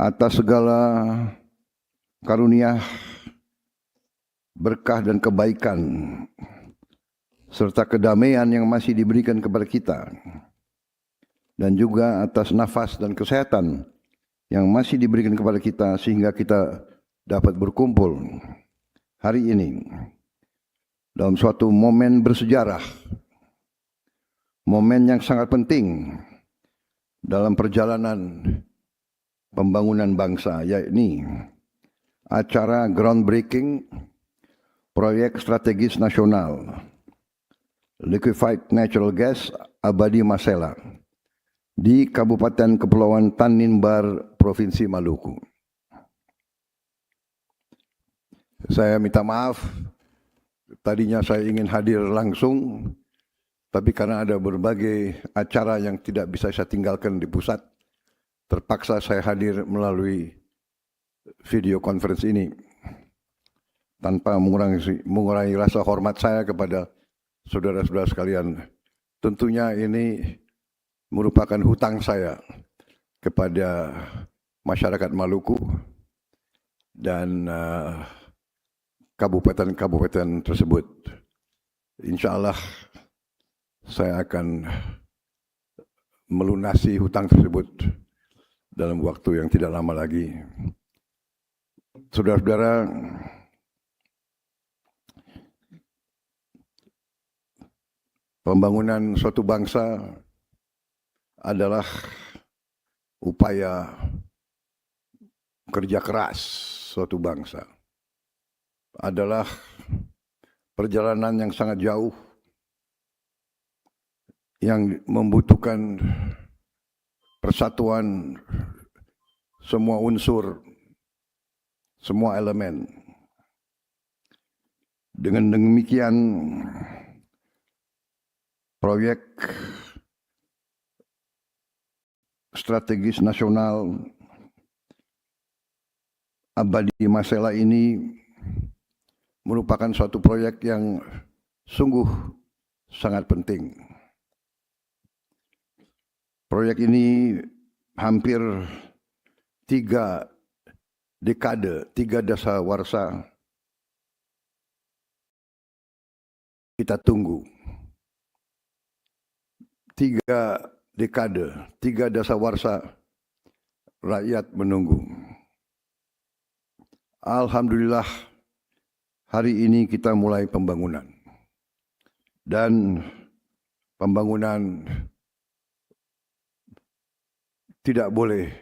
atas segala karunia, berkah dan kebaikan serta kedamaian yang masih diberikan kepada kita, dan juga atas nafas dan kesehatan yang masih diberikan kepada kita sehingga kita dapat berkumpul hari ini dalam suatu momen bersejarah, momen yang sangat penting dalam perjalanan pembangunan bangsa, yakni acara groundbreaking proyek strategis nasional Liquefied Natural Gas Abadi Masela di Kabupaten Kepulauan Tanimbar, Provinsi Maluku. Saya minta maaf, tadinya saya ingin hadir langsung, tapi karena ada berbagai acara yang tidak bisa saya tinggalkan di pusat, terpaksa saya hadir melalui video conference ini tanpa mengurangi rasa hormat saya kepada saudara-saudara sekalian. Tentunya ini merupakan hutang saya kepada masyarakat Maluku dan kabupaten-kabupaten tersebut. Insya Allah saya akan melunasi hutang tersebut dalam waktu yang tidak lama lagi. Saudara-saudara, pembangunan suatu bangsa adalah upaya kerja keras suatu bangsa. Adalah perjalanan yang sangat jauh yang membutuhkan persatuan semua unsur, semua elemen. Dengan demikian, proyek strategis nasional Abadi Masela ini merupakan suatu proyek yang sungguh sangat penting. Proyek ini hampir 3 dekade, 3 dasawarsa kita tunggu. 3 dekade, 3 dasawarsa rakyat menunggu. Alhamdulillah hari ini kita mulai pembangunan. Dan pembangunan tidak boleh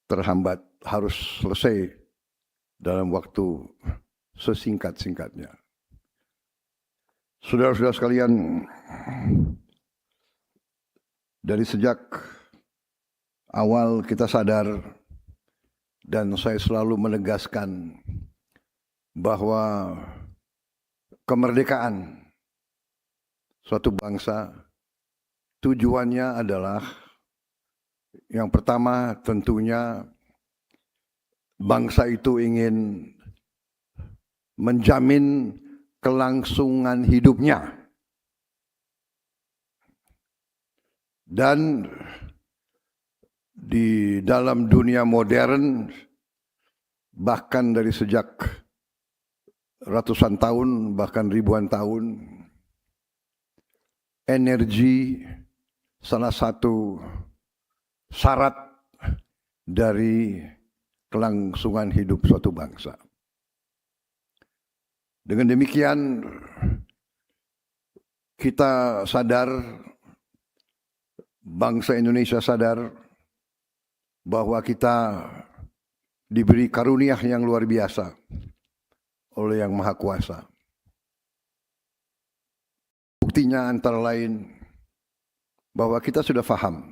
terhambat, harus selesai dalam waktu sesingkat-singkatnya. Saudara-saudara sekalian, dari sejak awal kita sadar, dan saya selalu menegaskan bahwa kemerdekaan suatu bangsa tujuannya adalah yang pertama tentunya bangsa itu ingin menjamin kelangsungan hidupnya. Dan di dalam dunia modern, bahkan dari sejak ratusan tahun, bahkan ribuan tahun, energi salah satu syarat dari kelangsungan hidup suatu bangsa. Dengan demikian, kita sadar, bangsa Indonesia sadar bahwa kita diberi karunia yang luar biasa oleh Yang Maha Kuasa. Buktinya antara lain bahwa kita sudah paham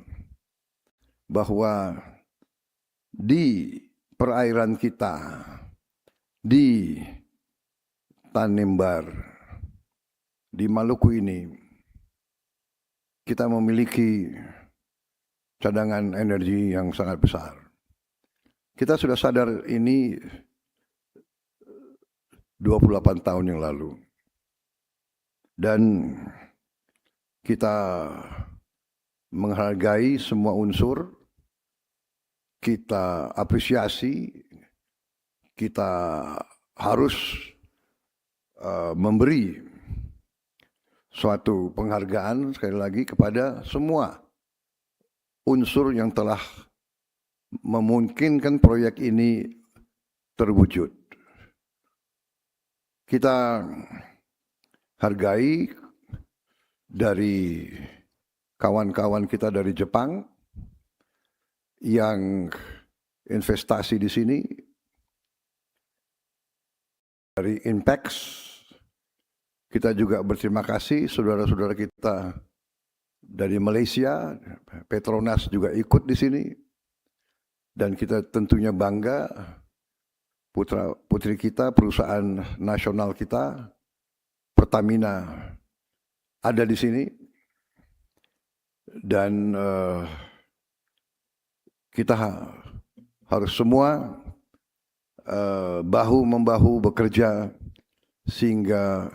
bahwa di perairan kita, di Tanimbar, di Maluku ini, kita memiliki cadangan energi yang sangat besar. Kita sudah sadar ini 28 tahun yang lalu. Dan kita menghargai semua unsur kita apresiasi, kita harus memberi suatu penghargaan sekali lagi kepada semua unsur yang telah memungkinkan proyek ini terwujud. Kita hargai dari kawan-kawan kita dari Jepang yang investasi di sini, dari Inpex. Kita juga berterima kasih saudara-saudara kita dari Malaysia, Petronas juga ikut di sini. Dan kita tentunya bangga putra-putri kita, perusahaan nasional kita, Pertamina ada di sini. Dan kita harus semua bahu-membahu bekerja sehingga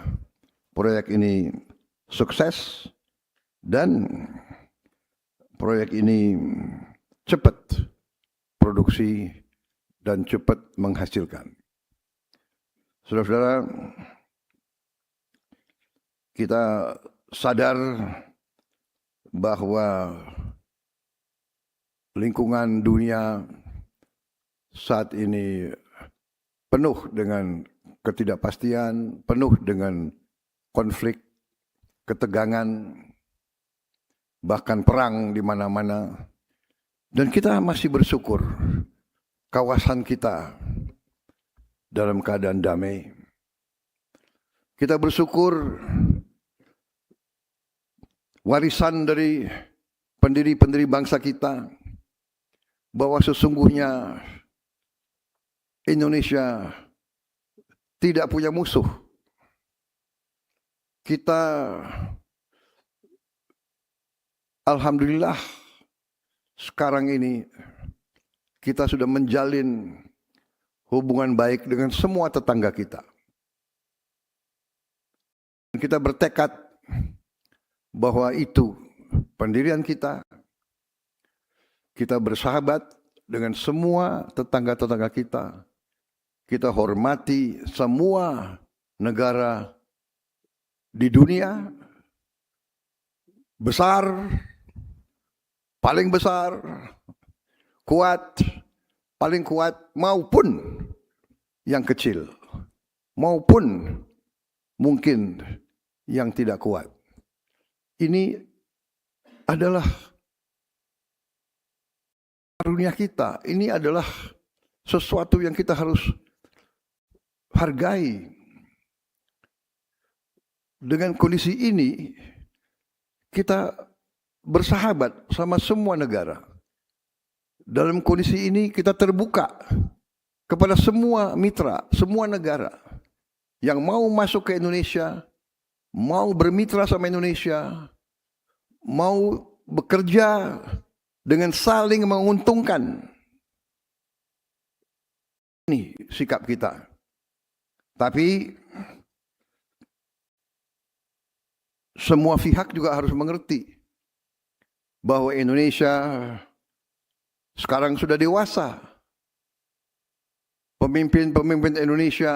proyek ini sukses dan proyek ini cepat produksi dan cepat menghasilkan. Saudara-saudara, kita sadar bahwa lingkungan dunia saat ini penuh dengan ketidakpastian, penuh dengan konflik, ketegangan, bahkan perang di mana-mana. Dan kita masih bersyukur kawasan kita dalam keadaan damai. Kita bersyukur warisan dari pendiri-pendiri bangsa kita bahwa sesungguhnya Indonesia tidak punya musuh. Kita alhamdulillah sekarang ini kita sudah menjalin hubungan baik dengan semua tetangga kita. Kita bertekad bahwa itu pendirian kita. Kita bersahabat dengan semua tetangga-tetangga kita. Kita hormati semua negara di dunia, besar, paling besar, kuat, paling kuat, maupun yang kecil, maupun mungkin yang tidak kuat. Ini adalah karunia kita. Ini adalah sesuatu yang kita harus hargai. Dengan kondisi ini, kita bersahabat sama semua negara. Dalam kondisi ini kita terbuka kepada semua mitra, semua negara yang mau masuk ke Indonesia, mau bermitra sama Indonesia, mau bekerja dengan saling menguntungkan. Ini sikap kita. Tapi semua pihak juga harus mengerti bahwa Indonesia sekarang sudah dewasa. Pemimpin-pemimpin Indonesia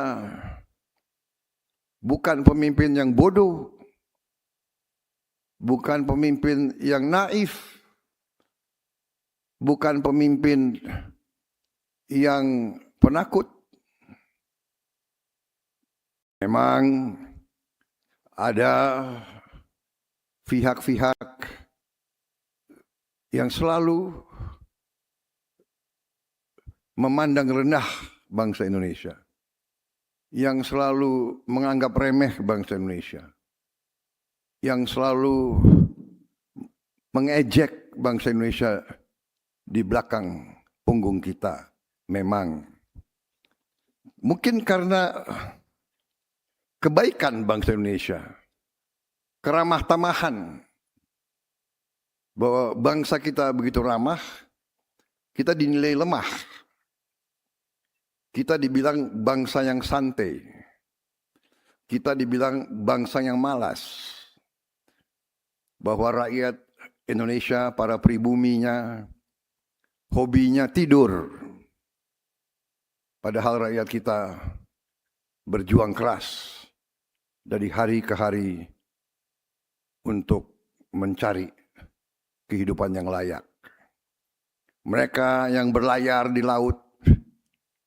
bukan pemimpin yang bodoh, bukan pemimpin yang naif, bukan pemimpin yang penakut. Memang ada pihak-pihak yang selalu memandang rendah bangsa Indonesia, yang selalu menganggap remeh bangsa Indonesia, yang selalu mengejek bangsa Indonesia di belakang punggung kita. Memang mungkin karena kebaikan bangsa Indonesia, keramah tamahan, bahwa bangsa kita begitu ramah, kita dinilai lemah. Kita dibilang bangsa yang santai. Kita dibilang bangsa yang malas. Bahwa rakyat Indonesia, para pribuminya, hobinya tidur. Padahal rakyat kita berjuang keras dari hari ke hari untuk mencari kehidupan yang layak. Mereka yang berlayar di laut,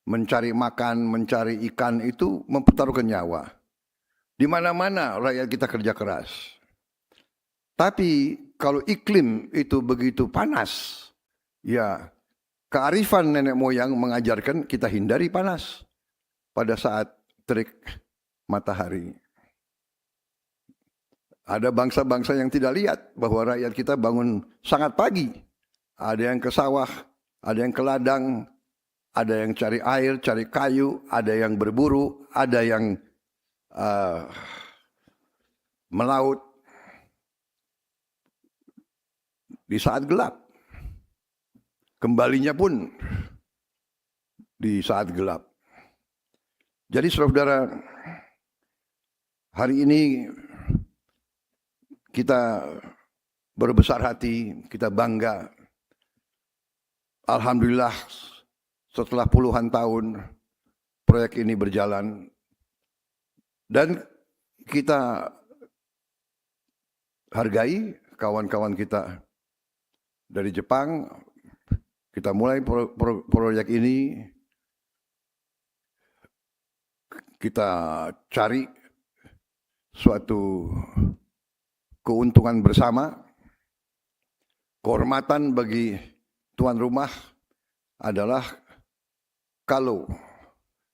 mencari makan, mencari ikan itu mempertaruhkan nyawa. Di mana-mana rakyat kita kerja keras. Tapi kalau iklim itu begitu panas, ya kearifan nenek moyang mengajarkan kita hindari panas pada saat terik matahari. Ada bangsa-bangsa yang tidak lihat bahwa rakyat kita bangun sangat pagi. Ada yang ke sawah, ada yang ke ladang, ada yang cari air, cari kayu, ada yang berburu, ada yang melaut di saat gelap. Kembalinya pun di saat gelap. Jadi saudara, hari ini kita berbesar hati, kita bangga. Alhamdulillah setelah puluhan tahun proyek ini berjalan dan kita hargai kawan-kawan kita dari Jepang. Kita mulai proyek ini, kita cari suatu keuntungan bersama. Kehormatan bagi tuan rumah adalah kalau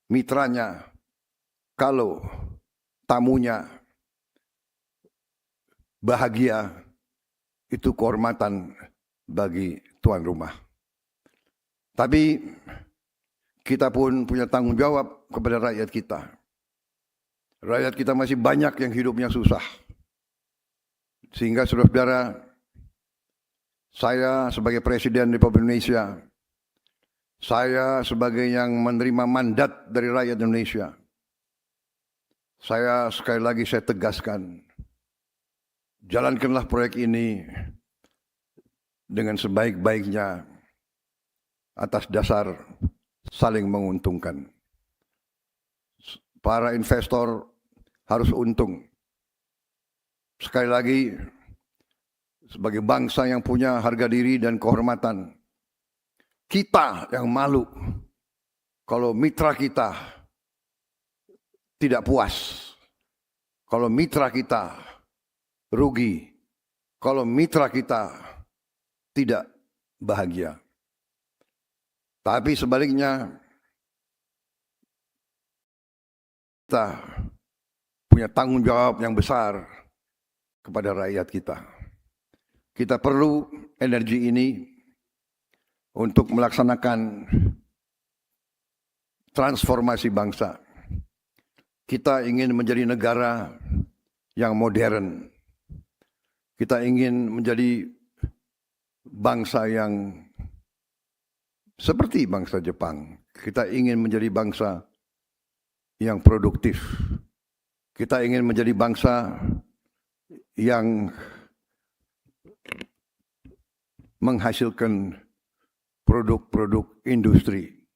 mitranya, kalau tamunya bahagia, itu kehormatan bagi tuan rumah. Tapi kita pun punya tanggung jawab kepada rakyat kita. Rakyat kita masih banyak yang hidupnya susah. Sehingga saudara-saudara, saya sebagai Presiden Republik Indonesia, saya sebagai yang menerima mandat dari rakyat Indonesia, saya sekali lagi saya tegaskan, jalankanlah proyek ini dengan sebaik-baiknya atas dasar saling menguntungkan. Para investor harus untung. Sekali lagi, sebagai bangsa yang punya harga diri dan kehormatan, kita yang malu kalau mitra kita tidak puas, kalau mitra kita rugi, kalau mitra kita tidak bahagia. Tapi sebaliknya, kita punya tanggung jawab yang besar kepada rakyat kita. Kita perlu energi ini untuk melaksanakan transformasi bangsa. Kita ingin menjadi negara yang modern. Kita ingin menjadi bangsa yang seperti bangsa Jepang. Kita ingin menjadi bangsa yang produktif. Kita ingin menjadi bangsa yang menghasilkan produk-produk industri.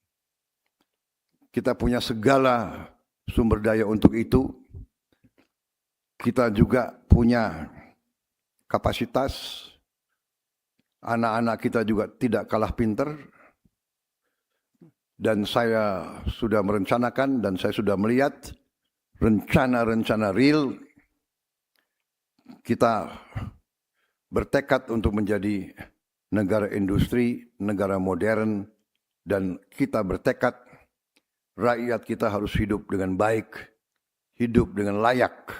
Kita punya segala sumber daya untuk itu. Kita juga punya kapasitas. Anak-anak kita juga tidak kalah pinter. Dan saya sudah merencanakan dan saya sudah melihat rencana-rencana real. Kita bertekad untuk menjadi negara industri, negara modern, dan kita bertekad rakyat kita harus hidup dengan baik, hidup dengan layak.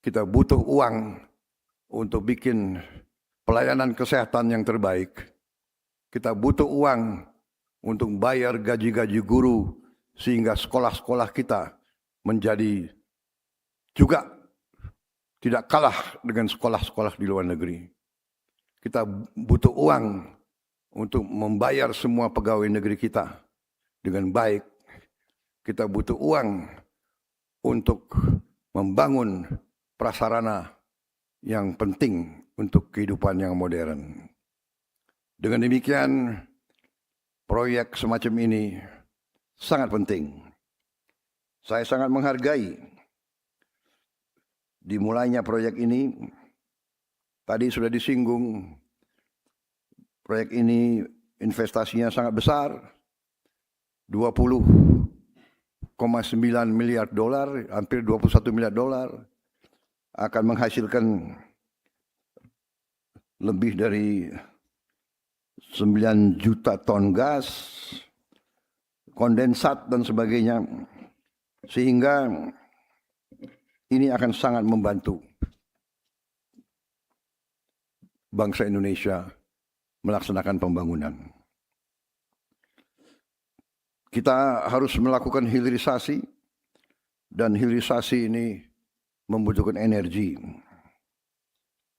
Kita butuh uang untuk bikin pelayanan kesehatan yang terbaik. Kita butuh uang untuk bayar gaji-gaji guru sehingga sekolah-sekolah kita menjadi juga tidak kalah dengan sekolah-sekolah di luar negeri. Kita butuh uang untuk membayar semua pegawai negeri kita dengan baik. Kita butuh uang untuk membangun prasarana yang penting untuk kehidupan yang modern. Dengan demikian, proyek semacam ini sangat penting. Saya sangat menghargai dimulainya proyek ini. Tadi sudah disinggung, proyek ini investasinya sangat besar, 20,9 miliar dolar, hampir 21 miliar dolar, akan menghasilkan lebih dari 9 juta ton gas, kondensat dan sebagainya, sehingga ini akan sangat membantu bangsa Indonesia melaksanakan pembangunan. Kita harus melakukan hilirisasi, dan hilirisasi ini membutuhkan energi.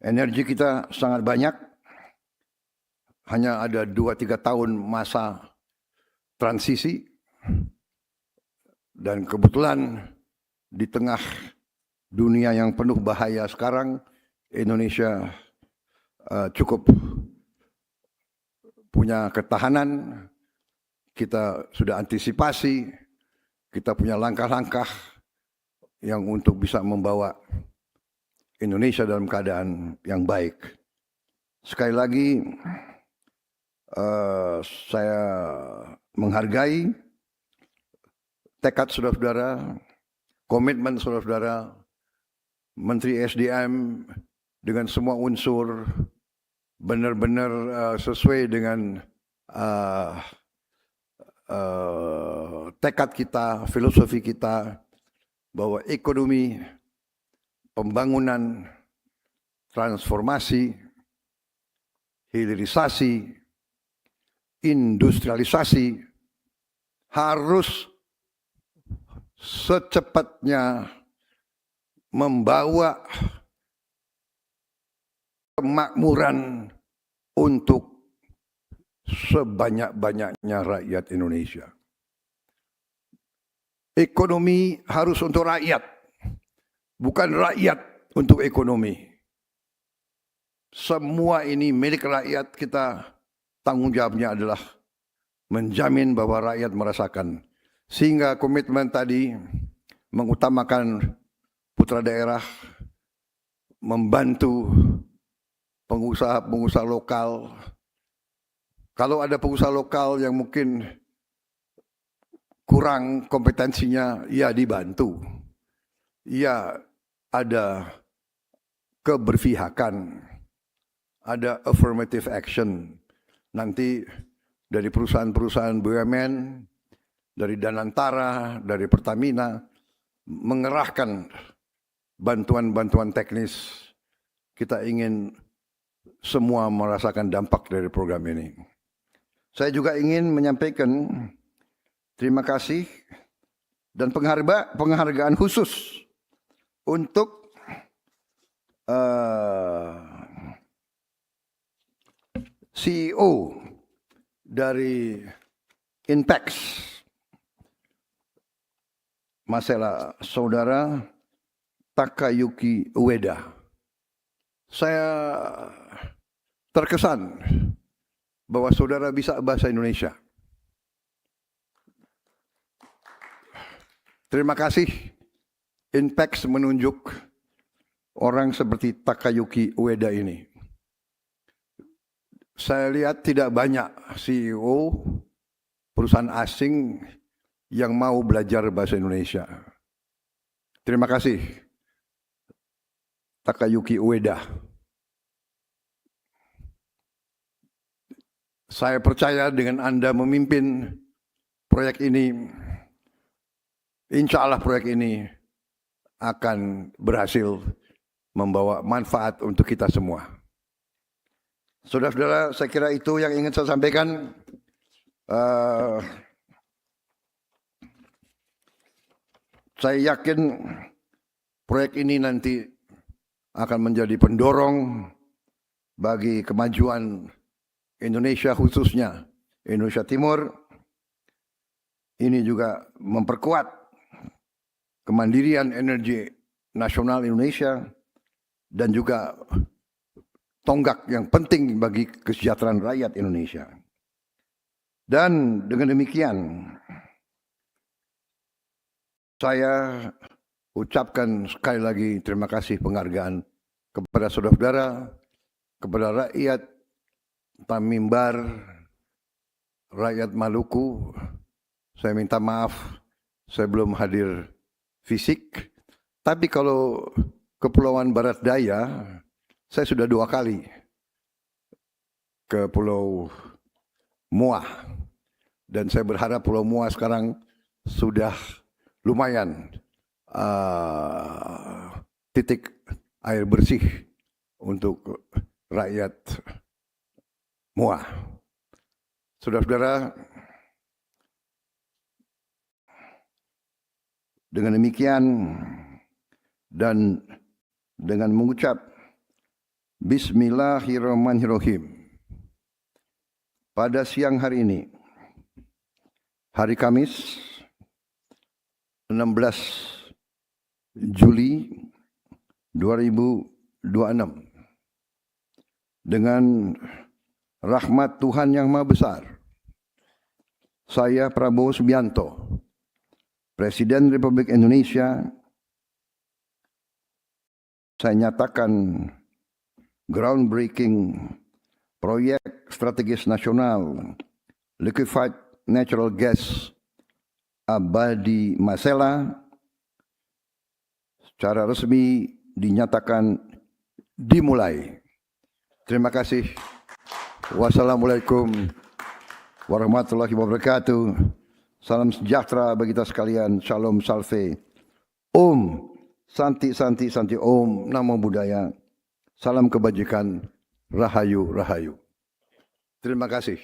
Energi kita sangat banyak, hanya ada 2-3 tahun masa transisi, dan kebetulan di tengah dunia yang penuh bahaya sekarang, Indonesia cukup punya ketahanan, kita sudah antisipasi, kita punya langkah-langkah yang untuk bisa membawa Indonesia dalam keadaan yang baik. Sekali lagi, saya menghargai tekad saudara-saudara, komitmen saudara-saudara, Menteri SDM dengan semua unsur benar-benar sesuai dengan tekad kita, filosofi kita, bahwa ekonomi, pembangunan, transformasi, hilirisasi, industrialisasi harus secepatnya membawa kemakmuran untuk sebanyak-banyaknya rakyat Indonesia. Ekonomi harus untuk rakyat, bukan rakyat untuk ekonomi. Semua ini milik rakyat, kita tanggung jawabnya adalah menjamin bahwa rakyat merasakan. Sehingga komitmen tadi mengutamakan putra daerah, membantu pengusaha-pengusaha lokal. Kalau ada pengusaha lokal yang mungkin kurang kompetensinya, ya dibantu. Ya ada keberpihakan, ada affirmative action. Nanti dari perusahaan-perusahaan BUMN, dari Danantara, dari Pertamina, mengerahkan bantuan-bantuan teknis. Kita ingin semua merasakan dampak dari program ini. Saya juga ingin menyampaikan terima kasih dan penghargaan khusus untuk CEO dari Inpex, masalah saudara Takayuki Ueda. Saya terkesan bahwa saudara bisa bahasa Indonesia. Terima kasih. Inpex menunjuk orang seperti Takayuki Ueda ini. Saya lihat tidak banyak CEO perusahaan asing yang mau belajar bahasa Indonesia. Terima kasih, Takayuki Ueda. Saya percaya dengan Anda memimpin proyek ini, insya Allah proyek ini akan berhasil membawa manfaat untuk kita semua. Saudara-saudara, saya kira itu yang ingin saya sampaikan. Saya yakin proyek ini nanti akan menjadi pendorong bagi kemajuan Indonesia, khususnya Indonesia Timur. Ini juga memperkuat kemandirian energi nasional Indonesia dan juga tonggak yang penting bagi kesejahteraan rakyat Indonesia. Dan dengan demikian, saya ucapkan sekali lagi terima kasih penghargaan kepada saudara-saudara, kepada rakyat Tanimbar, rakyat Maluku. Saya minta maaf, saya belum hadir fisik. Tapi kalau Kepulauan Barat Daya, saya sudah 2 kali ke Pulau Muah. Dan saya berharap Pulau Muah sekarang sudah lumayan titik air bersih untuk rakyat Muah. Saudara-saudara, dengan demikian dan dengan mengucap Bismillahirrahmanirrahim, pada siang hari ini, hari Kamis 16 Juli 2026, dengan rahmat Tuhan Yang Maha Besar, saya Prabowo Subianto, Presiden Republik Indonesia, saya nyatakan groundbreaking proyek strategis nasional Liquefied Natural Gas Abadi Masela secara resmi dinyatakan dimulai. Terima kasih. Wassalamualaikum warahmatullahi wabarakatuh. Salam sejahtera bagi kita sekalian. Shalom salve. Om Santi Santi Santi Om Namo Buddhaya. Salam kebajikan. Rahayu Rahayu. Terima kasih.